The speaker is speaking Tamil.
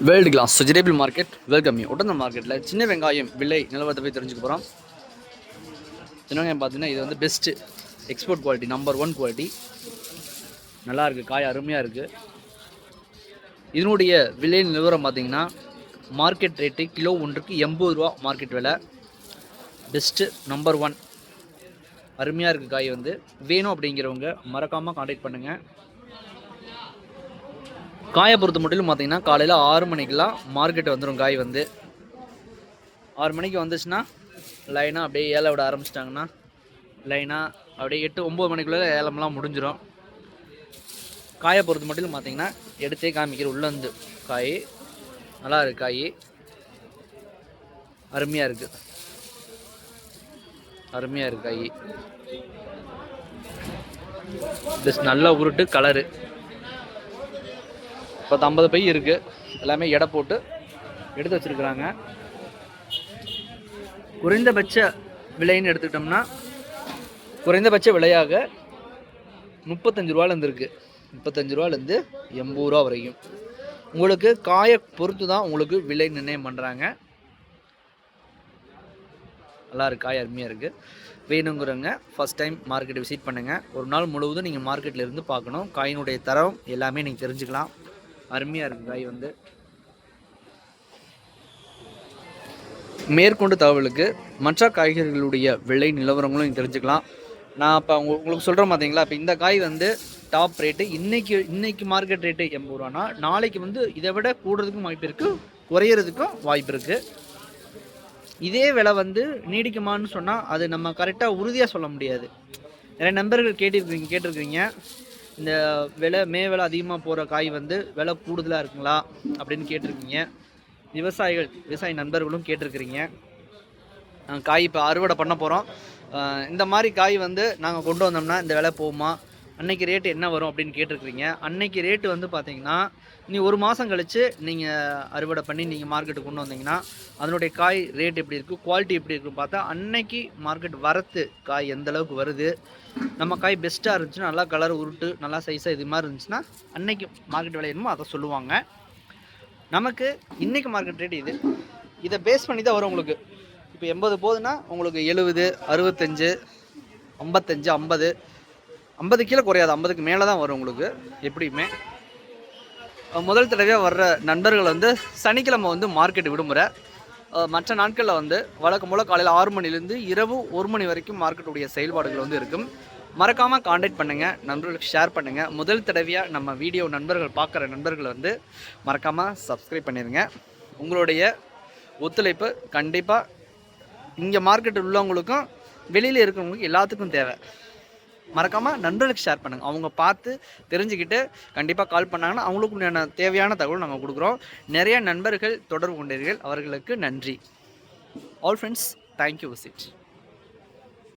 World class vegetable market welcome you. உடனே மார்க்கெட்டில் சின்ன வெங்காயம் விலை நிலவரத்தை போய் தெரிஞ்சுக்க போகிறோம். சின்ன வெங்காயம் பார்த்தீங்கன்னா இது வந்து best export quality, number 1 quality. நல்லா இருக்குது, காய் அருமையாக இருக்குது. இதனுடைய விலை நிலவரம் பார்த்தீங்கன்னா மார்க்கெட் ரேட்டு கிலோ ஒன்றுக்கு 80 ரூபா மார்க்கெட் விலை. பெஸ்ட்டு நம்பர் 1, அருமையாக இருக்குது காய். வந்து வேணும் அப்படிங்கிறவங்க மறக்காமல் கான்டாக்ட் பண்ணுங்கள். காயை பொறுத்த மட்டும் பார்த்தீங்கன்னா காலையில் 6 மணிக்கெலாம் மார்க்கெட்டு வந்துடும். காய் வந்து 6 மணிக்கு வந்துச்சுன்னா லைனாக அப்படியே ஏலம் விட ஆரம்பிச்சிட்டாங்கன்னா லைனாக அப்படியே 8-9 மணிக்குள்ளே ஏலம்லாம் முடிஞ்சிடும். காயை பொறுத்த மட்டும் பார்த்தீங்கன்னா எடுத்தே காமிக்கிற உள்ளேருந்து காய் நல்லா இருக்குது. காய் அருமையாக இருக்குது, அருமையாக இருக்குது காய். பெஸ்ட், நல்ல உருட்டு கலரு. இப்போ 50 பை இருக்குது, எல்லாமே எடை போட்டு எடுத்து வச்சுருக்குறாங்க. குறைந்தபட்ச விலைன்னு எடுத்துக்கிட்டோம்னா குறைந்தபட்ச விலையாக 35 ரூபாலேருந்து இருக்குது. 35 ரூபாலேருந்து 80 ரூபா வரைக்கும். உங்களுக்கு காயை பொறுத்து தான் உங்களுக்கு விலை நிர்ணயம் பண்ணுறாங்க. நல்லா இருக்குது, காய் அருமையாக இருக்குது. வேணுங்கிறவங்க ஃபஸ்ட் டைம் மார்க்கெட்டை விசிட் பண்ணுங்கள். ஒரு நாள் முழுவதும் நீங்கள் மார்க்கெட்டில் இருந்து பார்க்கணும். காயினுடைய தரம் எல்லாமே நீங்கள் தெரிஞ்சுக்கலாம். அருமையாக இருக்குது காய். வந்து மேற்கொண்டு தகவலுக்கு மற்ற காய்கறிகளுடைய விலை நிலவரங்களும் நீங்கள் தெரிஞ்சுக்கலாம். நான் இப்போ உங்களுக்கு சொல்கிறேன் பார்த்தீங்களா, இப்போ இந்த காய் வந்து டாப் ரேட்டு இன்னைக்கு மார்க்கெட் ரேட்டு 80 ரூபானா நாளைக்கு வந்து இதை விட கூடுறதுக்கும் வாய்ப்பு இருக்குது, குறையிறதுக்கும் வாய்ப்பு இருக்குது. இதே விலை வந்து நீடிக்குமான்னு சொன்னால் அது நம்ம கரெக்டாக உறுதியாக சொல்ல முடியாது. நிறைய நண்பர்கள் கேட்டிருக்கீங்க இந்த விலை விலை அதிகமாக போகிற காய் வந்து விலை கூடுதலாக இருக்குங்களா அப்படின்னு கேட்டிருக்கீங்க. விவசாய நண்பர்களும் கேட்டிருக்கிறீங்க. நாங்கள் காய் இப்போ அறுவடை பண்ண போகிறோம். இந்த மாதிரி காய் வந்து நாங்கள் கொண்டு வந்தோம்னா இந்த விலை போகுமா, அன்னைக்கு ரேட்டு என்ன வரும் அப்படின்னு கேட்டிருக்கிறீங்க. அன்னைக்கு ரேட்டு வந்து பார்த்தீங்கன்னா நீ 1 மாதம் கழித்து நீங்கள் அறுவடை பண்ணி நீங்கள் மார்க்கெட்டுக்கு கொண்டு வந்தீங்கன்னா அதனுடைய காய் ரேட் எப்படி இருக்குது, குவாலிட்டி எப்படி இருக்குன்னு பார்த்தா அன்னைக்கு மார்க்கெட் வரத்து காய் எந்த அளவுக்கு வருது. நம்ம காய் பெஸ்ட்டாக இருந்துச்சுன்னா நல்லா கலர் உருட்டு நல்லா சைஸாக இது மாதிரி இருந்துச்சுன்னா அன்னைக்கு மார்க்கெட் விளையணுமோ அதை சொல்லுவாங்க. நமக்கு இன்றைக்கி மார்க்கெட் ரேட் இதை பேஸ் பண்ணி தான் வரும். உங்களுக்கு இப்போ 80 போகுதுன்னா உங்களுக்கு 70, 65, 55, 50 கீழே குறையாது, 50க்கு மேலே தான் வரும் உங்களுக்கு எப்படியுமே. முதல் தடவையாக வர்ற நண்பர்கள் வந்து சனிக்கிழமை வந்து மார்க்கெட்டு விடுமுறை. மற்ற நாட்களில் வந்து வழக்கம் போல் காலையில் 6 மணிலேருந்து இரவு 1 மணி வரைக்கும் மார்க்கெட்டுடைய செயல்பாடுகள் வந்து இருக்கும். மறக்காமல் கான்டாக்ட் பண்ணுங்கள், நண்பர்களுக்கு ஷேர் பண்ணுங்கள். முதல் தடவையாக நம்ம வீடியோ நண்பர்கள் பார்க்குற நண்பர்கள் வந்து மறக்காமல் சப்ஸ்கிரைப் பண்ணிடுங்க. உங்களுடைய ஒத்துழைப்பு கண்டிப்பாக இங்கே மார்க்கெட்டில் உள்ளவங்களுக்கும் வெளியில் இருக்கிறவங்களுக்கும் எல்லாத்துக்கும் தேவை. மறக்காமல் நண்பர்களுக்கு ஷேர் பண்ணுங்கள். அவங்க பார்த்து தெரிஞ்சுக்கிட்டு கண்டிப்பாக கால் பண்ணாங்கன்னா அவங்களுக்கு தேவையான தகவல் நாங்கள் கொடுக்குறோம். நிறைய நண்பர்கள் தொடர்பு கொண்டீர்கள், அவர்களுக்கு நன்றி. All friends, thank you visit.